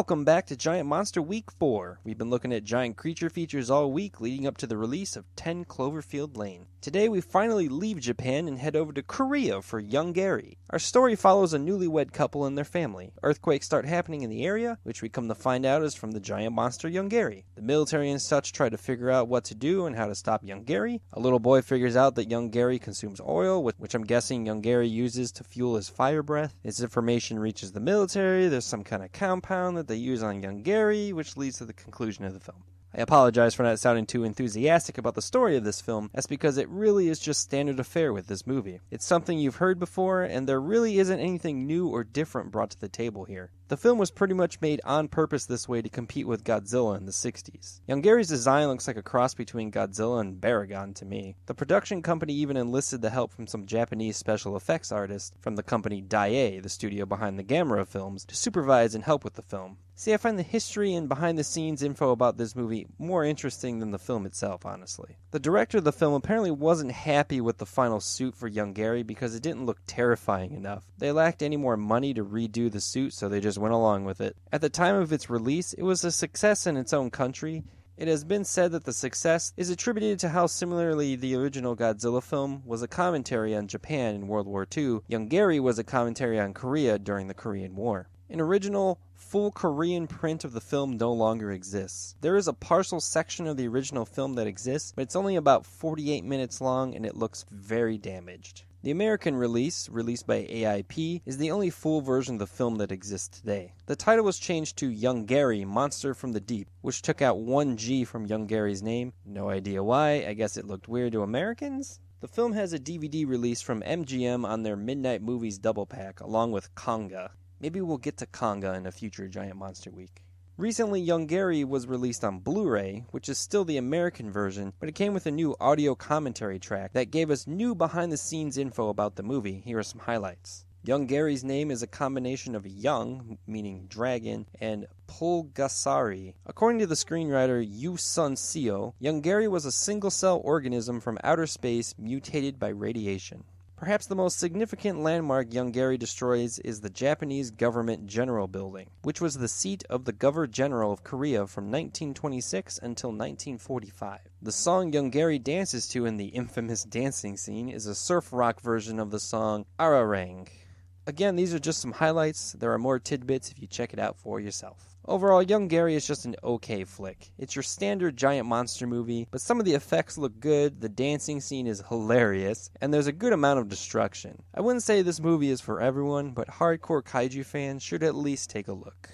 Welcome back to Giant Monster Week 4. We've been looking at giant creature features all week leading up to the release of 10 Cloverfield Lane. Today we finally leave Japan and head over to Korea for Yonggary. Our story follows a newlywed couple and their family. Earthquakes start happening in the area, which we come to find out is from the giant monster Yonggary. The military and such try to figure out what to do and how to stop Yonggary. A little boy figures out that Yonggary consumes oil, which I'm guessing Yonggary uses to fuel his fire breath. This information reaches the military. There's some kind of compound that they use on Yonggary, which leads to the conclusion of the film. I apologize for not sounding too enthusiastic about the story of this film. That's because it really is just standard affair with this movie. It's something you've heard before, and there really isn't anything new or different brought to the table here. The film was pretty much made on purpose this way to compete with Godzilla in the 60s. Yonggary's design looks like a cross between Godzilla and Baragon to me. The production company even enlisted the help from some Japanese special effects artists from the company Daiei, the studio behind the Gamera films, to supervise and help with the film. See, I find the history and behind-the-scenes info about this movie more interesting than the film itself, honestly. The director of the film apparently wasn't happy with the final suit for Yonggary because it didn't look terrifying enough. They lacked any more money to redo the suit, so they just went along with it. At the time of its release, it was a success in its own country. It has been said that the success is attributed to how similarly the original Godzilla film was a commentary on Japan in World War II. Yonggary was a commentary on Korea during the Korean War. An original, full Korean print of the film no longer exists. There is a partial section of the original film that exists, but it's only about 48 minutes long and it looks very damaged. The American release, released by AIP, is the only full version of the film that exists today. The title was changed to Yonggary, Monster from the Deep, which took out one G from Yonggary's name. No idea why, I guess it looked weird to Americans? The film has a DVD release from MGM on their Midnight Movies double pack, along with Konga. Maybe we'll get to Konga in a future Giant Monster Week. Recently, Yonggary was released on Blu-ray, which is still the American version, but it came with a new audio commentary track that gave us new behind-the-scenes info about the movie. Here are some highlights. Yonggary's name is a combination of Young, meaning dragon, and Pulgasari. According to the screenwriter Yu Sun Seo, Yonggary was a single-cell organism from outer space mutated by radiation. Perhaps the most significant landmark Yonggary destroys is the Japanese Government General Building, which was the seat of the Governor General of Korea from 1926 until 1945. The song Yonggary dances to in the infamous dancing scene is a surf rock version of the song Ararang. Again, these are just some highlights. There are more tidbits if you check it out for yourself. Overall, Yonggary is just an okay flick. It's your standard giant monster movie, but some of the effects look good, the dancing scene is hilarious, and there's a good amount of destruction. I wouldn't say this movie is for everyone, but hardcore kaiju fans should at least take a look.